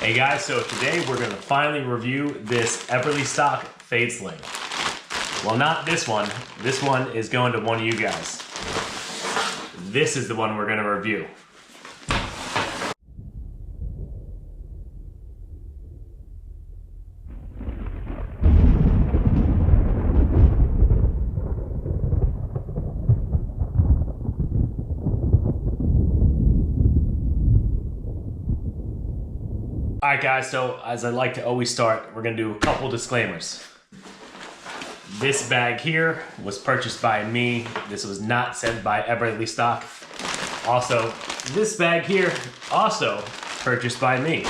Hey guys, so today we're gonna finally review this Eberlestock Fade Sling. Well, not this one. This one is going to one of you guys. This is the one we're gonna review. All right guys, so as I like to always start, we're gonna do a couple disclaimers. This bag here was purchased by me. This was not sent by Eberlestock. Also, this bag here, also purchased by me.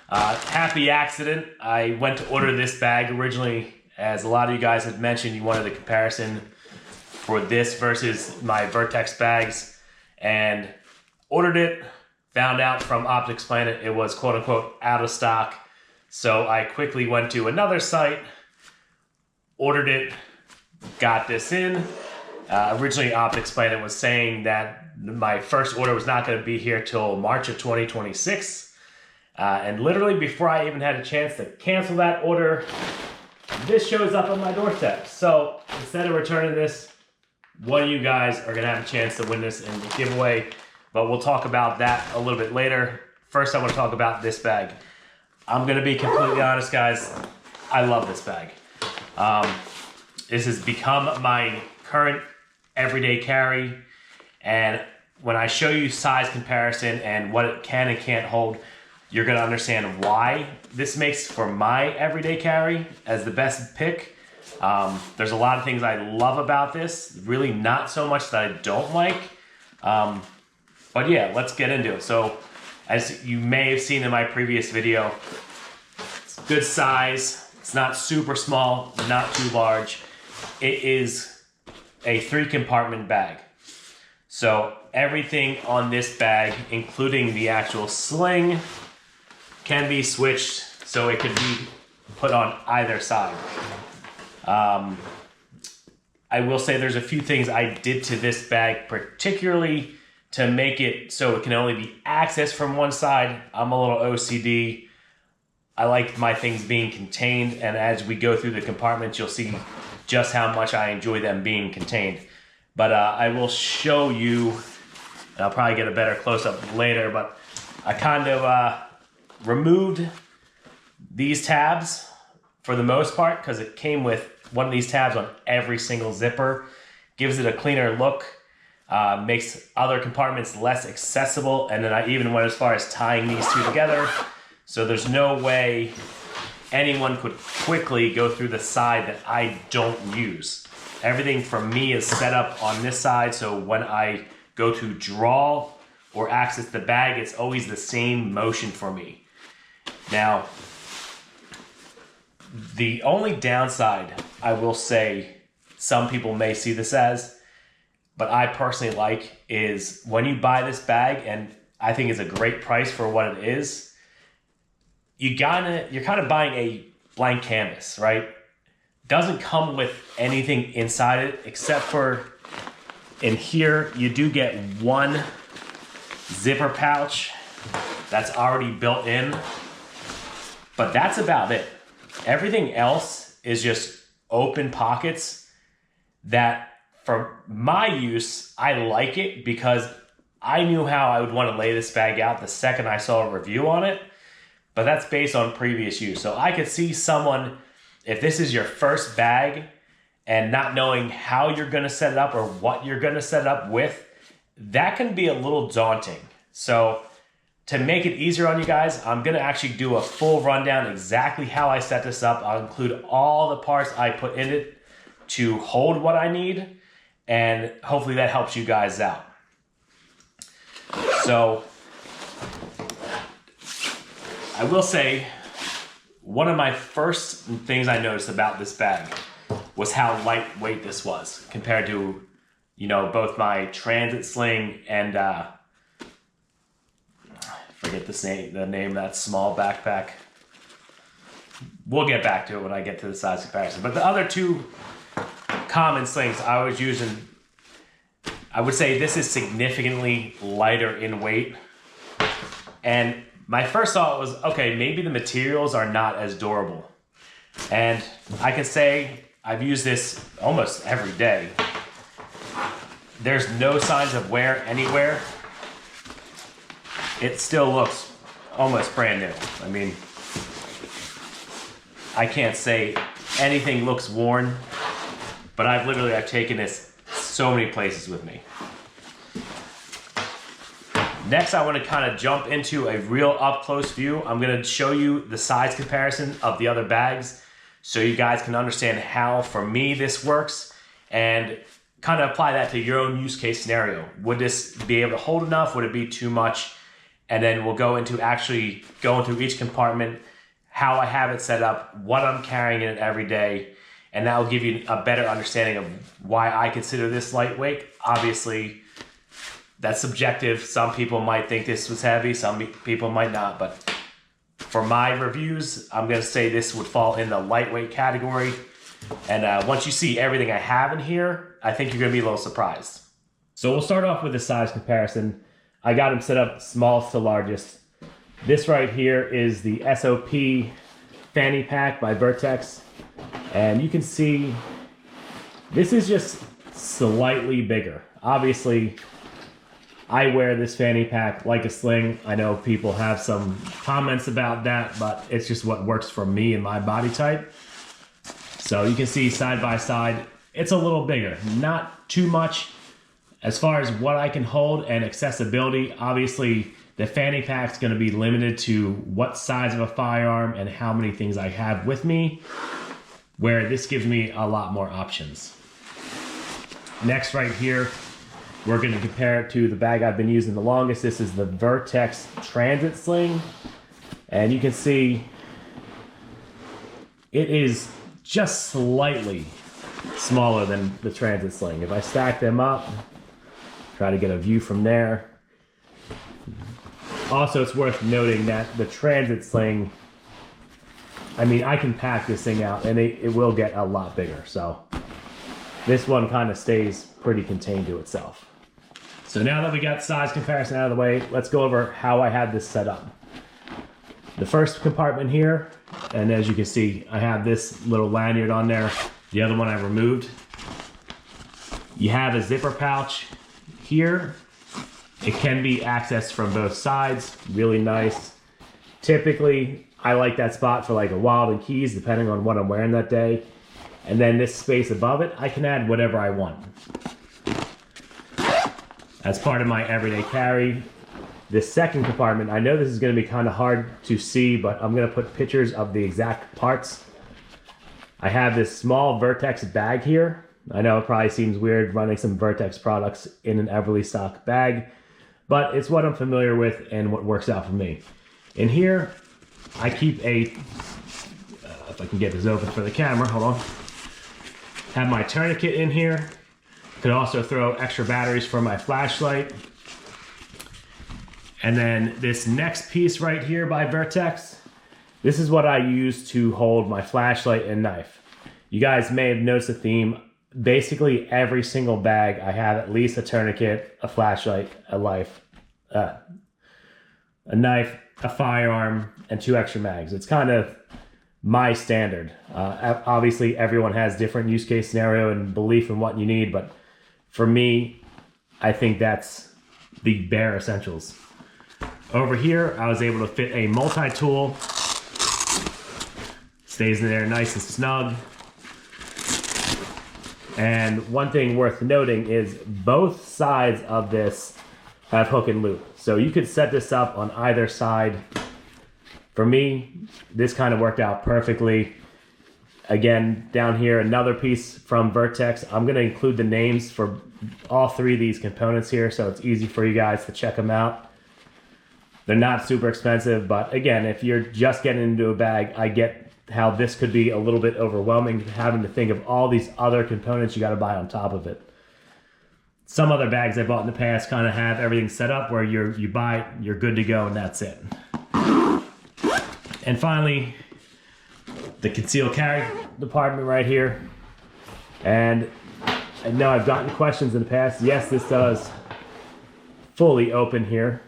Happy accident. I went to order this bag originally, as a lot of you guys had mentioned, you wanted the comparison for this versus my Vertex bags, and ordered it. Found out from Optics Planet it was quote unquote out of stock. So I quickly went to another site, ordered it, got this in. Originally Optics Planet was saying that my first order was not going to be here till March of 2026. And literally before I even had a chance to cancel that order, this shows up on my doorstep. So instead of returning this, one of you guys are going to have a chance to win this in the giveaway. But we'll talk about that a little bit later. First, I want to talk about this bag. I'm going to be completely honest, guys. I love this bag. This has become my current everyday carry. And when I show you size comparison and what it can and can't hold, you're going to understand why this makes for my everyday carry as the best pick. There's a lot of things I love about this. Really not so much that I don't like. But yeah, let's get into it. So, as you may have seen in my previous video, it's good size. It's not super small, not too large. It is a 3-compartment bag. So everything on this bag, including the actual sling, can be switched so it could be put on either side. I will say there's a few things I did to this bag, particularly to make it so it can only be accessed from one side. I'm a little OCD. I like my things being contained, and as we go through the compartments, you'll see just how much I enjoy them being contained. But I will show you, and I'll probably get a better close-up later, but I kind of removed these tabs for the most part because it came with one of these tabs on every single zipper. Gives it a cleaner look. Makes other compartments less accessible, and then I even went as far as tying these two together, so there's no way anyone could quickly go through the side that I don't use. Everything from me is set up on this side, so when I go to draw or access the bag, it's always the same motion for me. Now, the only downside I will say some people may see this as, but I personally like, is when you buy this bag, and I think it's a great price for what it is, you're kind of buying a blank canvas, right? Doesn't come with anything inside it except for in here you do get one zipper pouch that's already built in, but that's about it. Everything else is just open pockets that, for my use, I like it because I knew how I would want to lay this bag out the second I saw a review on it, but that's based on previous use. So I could see someone, if this is your first bag and not knowing how you're going to set it up or what you're going to set it up with, that can be a little daunting. So to make it easier on you guys, I'm going to actually do a full rundown exactly how I set this up. I'll include all the parts I put in it to hold what I need, and hopefully that helps you guys out. So I will say, one of my first things I noticed about this bag was how lightweight this was compared to, you know, both my transit sling and forget the name of that small backpack. We'll get back to it when I get to the size comparison. But the other two common slings I was using, I would say this is significantly lighter in weight. And my first thought was, okay, maybe the materials are not as durable. And I can say I've used this almost every day. There's no signs of wear anywhere. It still looks almost brand new. I mean, I can't say anything looks worn, but I've taken this so many places with me. Next, I want to kind of jump into a real up-close view. I'm going to show you the size comparison of the other bags so you guys can understand how, for me, this works and kind of apply that to your own use case scenario. Would this be able to hold enough? Would it be too much? And then we'll go into actually going through each compartment, how I have it set up, what I'm carrying in it every day, and that will give you a better understanding of why I consider this lightweight. Obviously, that's subjective. Some people might think this was heavy, some people might not, but for my reviews, I'm gonna say this would fall in the lightweight category. And once you see everything I have in here, I think you're gonna be a little surprised. So we'll start off with the size comparison. I got them set up smallest to largest. This right here is the SOP fanny pack by Vertex. And you can see this is just slightly bigger. Obviously, I wear this fanny pack like a sling. I know people have some comments about that, but it's just what works for me and my body type. So you can see side by side, it's a little bigger, not too much. As far as what I can hold and accessibility, obviously the fanny pack's gonna be limited to what size of a firearm and how many things I have with me, where this gives me a lot more options. Next right here, we're gonna compare it to the bag I've been using the longest. This is the Vertex Transit Sling. And you can see it is just slightly smaller than the Transit Sling. If I stack them up, try to get a view from there. Also, it's worth noting that the Transit Sling, I mean, I can pack this thing out and it will get a lot bigger. So this one kind of stays pretty contained to itself. So now that we got size comparison out of the way, let's go over how I had this set up. The first compartment here, and as you can see, I have this little lanyard on there. The other one I removed. You have a zipper pouch here. It can be accessed from both sides, really nice. Typically, I like that spot for like a wallet and keys, depending on what I'm wearing that day. And then this space above it, I can add whatever I want. As part of my everyday carry, this second compartment, I know this is gonna be kind of hard to see, but I'm gonna put pictures of the exact parts. I have this small Vertex bag here. I know it probably seems weird running some Vertex products in an Eberlestock bag, but it's what I'm familiar with and what works out for me. In here, I keep a, if I can get this open for the camera, hold on. Have my tourniquet in here. Could also throw extra batteries for my flashlight. And then this next piece right here by Vertex, this is what I use to hold my flashlight and knife. You guys may have noticed a theme. Basically every single bag, I have at least a tourniquet, a flashlight, a knife, a firearm, and 2 extra mags. It's kind of my standard. Obviously everyone has different use case scenario and belief in what you need, but for me, I think that's the bare essentials. Over here, I was able to fit a multi-tool. Stays in there nice and snug. And one thing worth noting is both sides of this have hook and loop. So you could set this up on either side. For me, this kind of worked out perfectly. Again, down here, another piece from Vertex. I'm gonna include the names for all 3 of these components here, so it's easy for you guys to check them out. They're not super expensive, but again, if you're just getting into a bag, I get how this could be a little bit overwhelming, having to think of all these other components you gotta buy on top of it. Some other bags I bought in the past kind of have everything set up where you buy it, you're good to go, and that's it. And finally, the concealed carry department right here. And I know I've gotten questions in the past. Yes, this does fully open here.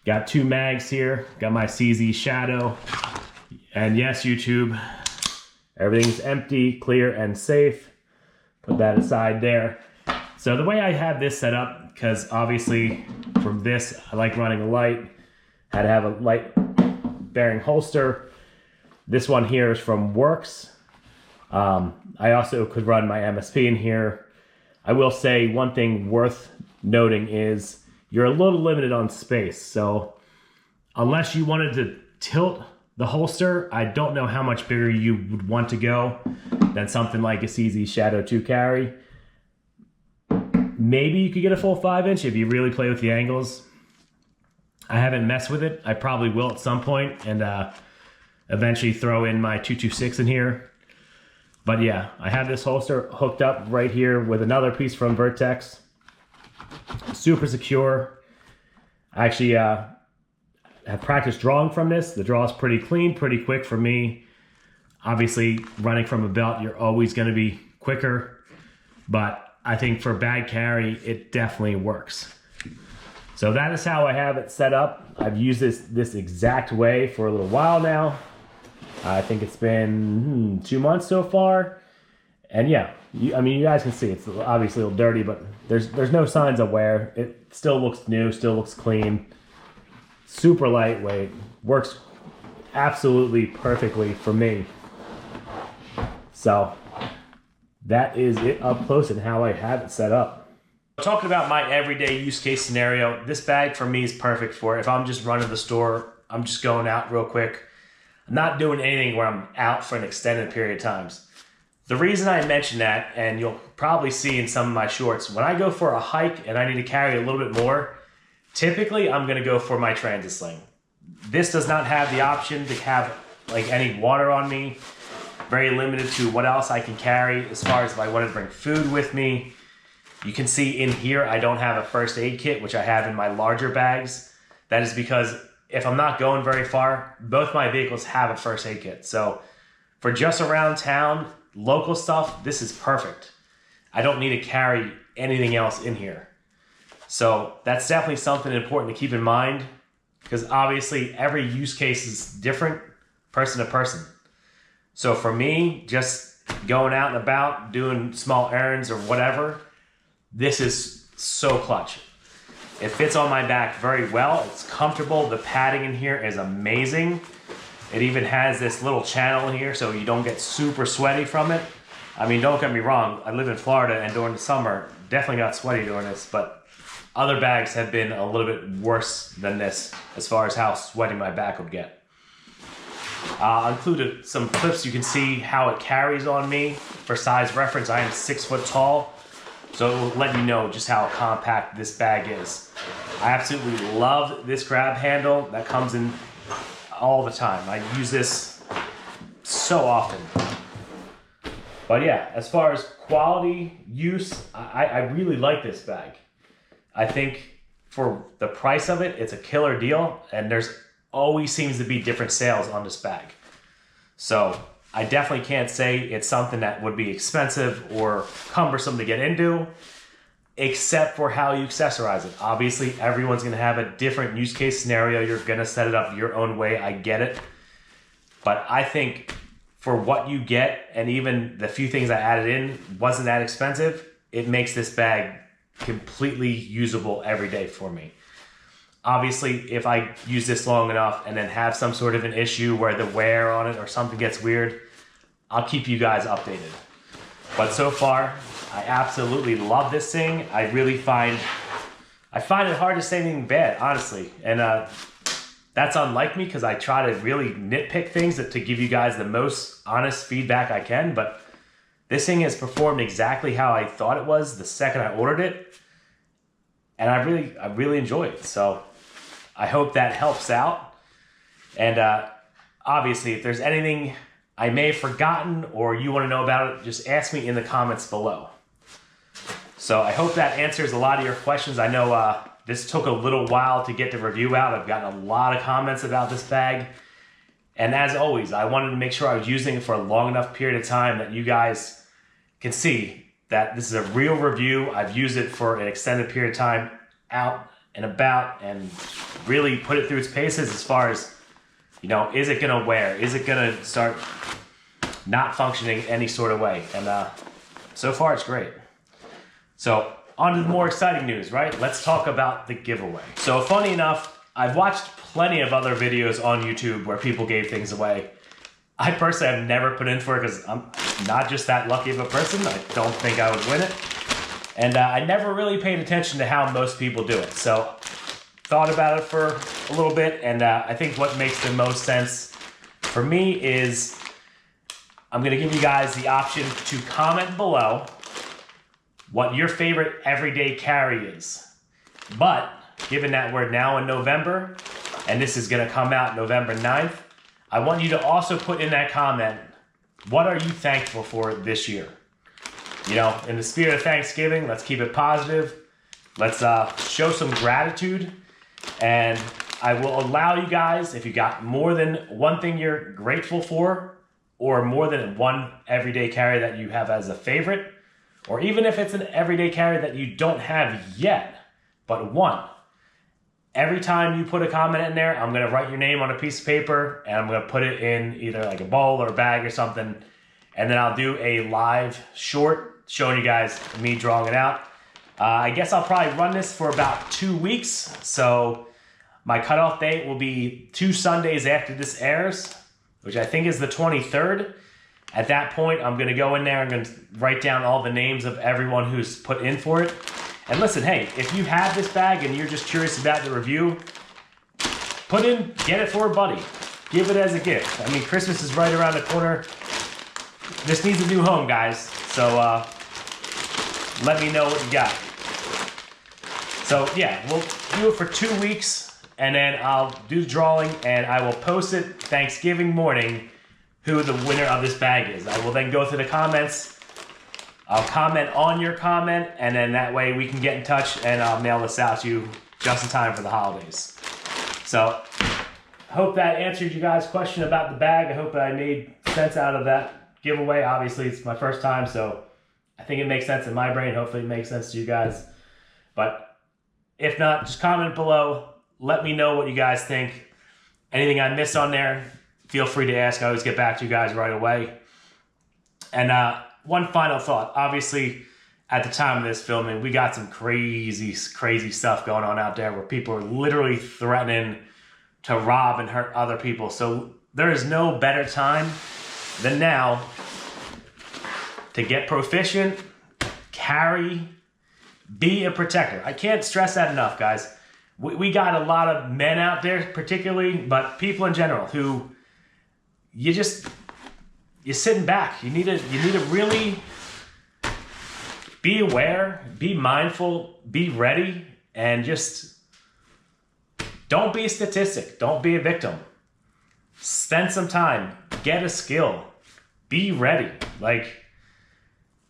Got 2 mags here. Got my CZ Shadow. And yes, YouTube, everything's empty, clear, and safe. Put that aside there. So the way I have this set up, because obviously from this, I like running a light. Had to have a light bearing holster. This one here is from Works. I also could run my MSP in here. I will say one thing worth noting is you're a little limited on space. So unless you wanted to tilt the holster, I don't know how much bigger you would want to go than something like a CZ Shadow 2 carry. Maybe you could get a full 5-inch if you really play with the angles. I haven't messed with it. I probably will at some point and eventually throw in my 226 in here. But yeah, I have this holster hooked up right here with another piece from Vertex. Super secure. I actually have practiced drawing from this. The draw is pretty clean, pretty quick for me. Obviously, running from a belt, you're always going to be quicker. But I think for bag carry, it definitely works. So that is how I have it set up. I've used this exact way for a little while now. I think it's been 2 months so far. And yeah, I mean, you guys can see it's obviously a little dirty, but there's no signs of wear. It still looks new, still looks clean. Super lightweight. Works absolutely perfectly for me. So that is it up close and how I have it set up. Talking about my everyday use case scenario, this bag for me is perfect for it. If I'm just running the store, I'm just going out real quick. I'm not doing anything where I'm out for an extended period of times. The reason I mention that, and you'll probably see in some of my shorts, when I go for a hike and I need to carry a little bit more, typically I'm going to go for my transit sling. This does not have the option to have like any water on me. Very limited to what else I can carry as far as if I wanted to bring food with me. You can see in here I don't have a first aid kit, which I have in my larger bags. That is because if I'm not going very far, both my vehicles have a first aid kit. So for just around town, local stuff, this is perfect. I don't need to carry anything else in here. So that's definitely something important to keep in mind, because obviously every use case is different person to person. So for me, just going out and about, doing small errands or whatever, this is so clutch. It fits on my back very well. It's comfortable. The padding in here is amazing. It even has this little channel in here so you don't get super sweaty from it. I mean, don't get me wrong. I live in Florida and during the summer, definitely got sweaty during this, but other bags have been a little bit worse than this as far as how sweaty my back would get. I included some clips. You can see how it carries on me. For size reference, I am 6 foot tall. So it will let you know just how compact this bag is. I absolutely love this grab handle that comes in all the time. I use this so often. But yeah, as far as quality, use, I really like this bag. I think for the price of it, it's a killer deal, and there's always seems to be different sales on this bag. So I definitely can't say it's something that would be expensive or cumbersome to get into, except for how you accessorize it. Obviously, everyone's gonna have a different use case scenario. You're gonna set it up your own way, I get it. But I think for what you get, and even the few things I added in wasn't that expensive, it makes this bag completely usable every day for me. Obviously, if I use this long enough and then have some sort of an issue where the wear on it or something gets weird, I'll keep you guys updated. But so far, I absolutely love this thing. I find it hard to say anything bad, honestly. And that's unlike me, because I try to really nitpick things to give you guys the most honest feedback I can. But this thing has performed exactly how I thought it was the second I ordered it. And I really enjoy it. So I hope that helps out. And obviously, if there's anything I may have forgotten or you want to know about it, just ask me in the comments below. So I hope that answers a lot of your questions. I know this took a little while to get the review out. I've gotten a lot of comments about this bag. And as always, I wanted to make sure I was using it for a long enough period of time that you guys can see that this is a real review. I've used it for an extended period of time out and about and really put it through its paces as far as, you know, is it gonna wear? Is it gonna start not functioning any sort of way? And so far it's great. So on to the more exciting news, right? Let's talk about the giveaway. So funny enough, I've watched plenty of other videos on YouTube where people gave things away. I personally have never put in for it because I'm not just that lucky of a person. I don't think I would win it. And I never really paid attention to how most people do it. So thought about it for a little bit, and I think what makes the most sense for me is I'm gonna give you guys the option to comment below what your favorite everyday carry is. But given that we're now in November, and this is gonna come out November 9th, I want you to also put in that comment, what are you thankful for this year? You know, in the spirit of Thanksgiving, let's keep it positive. Let's show some gratitude. And I will allow you guys, if you got more than one thing you're grateful for, or more than one everyday carry that you have as a favorite, or even if it's an everyday carry that you don't have yet, but want, every time you put a comment in there, I'm gonna write your name on a piece of paper and I'm gonna put it in either like a bowl or a bag or something. And then I'll do a live short showing you guys me drawing it out. I guess I'll probably run this for about 2 weeks. So my cutoff date will be 2 Sundays after this airs, which I think is the 23rd. At that point, I'm gonna go in there, I'm gonna write down all the names of everyone who's put in for it. And listen, hey, if you have this bag and you're just curious about the review, get it for a buddy. Give it as a gift. I mean, Christmas is right around the corner. This needs a new home, guys. So let me know what you got. So yeah, we'll do it for 2 weeks and then I'll do the drawing and I will post it Thanksgiving morning who the winner of this bag is. I will then go through the comments. I'll comment on your comment and then that way we can get in touch and I'll mail this out to you just in time for the holidays. So hope that answered you guys' question about the bag. I hope that I made sense out of that giveaway. Obviously it's my first time, so I think it makes sense in my brain. Hopefully it makes sense to you guys. But if not, just comment below. Let me know what you guys think. Anything I missed on there, feel free to ask. I always get back to you guys right away. And one final thought. Obviously, at the time of this filming, we got some crazy stuff going on out there where people are literally threatening to rob and hurt other people. So there is no better time than now to get proficient, carry, be a protector. I can't stress that enough, guys. We got a lot of men out there particularly, but people in general who you're sitting back. You need to really be aware, be mindful, be ready, and just don't be a statistic. Don't be a victim. Spend some time, get a skill, be ready. Like,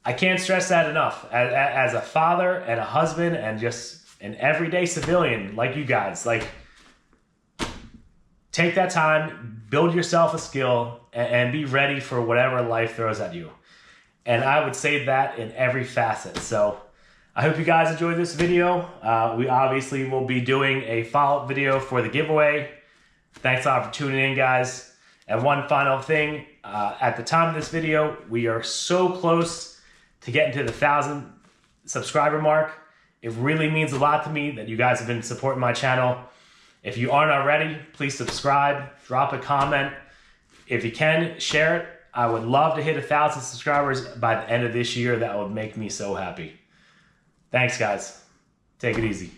I can't stress that enough. As a father and a husband and just an everyday civilian like you guys, like, take that time, build yourself a skill, and be ready for whatever life throws at you. And I would say that in every facet. So I hope you guys enjoyed this video. We obviously will be doing a follow-up video for the giveaway. Thanks a lot for tuning in, guys. And one final thing, at the time of this video, we are so close to getting to the 1,000 subscriber mark. It really means a lot to me that you guys have been supporting my channel. If you aren't already, please subscribe, drop a comment. If you can, share it. I would love to hit 1,000 subscribers by the end of this year. That would make me so happy. Thanks, guys. Take it easy.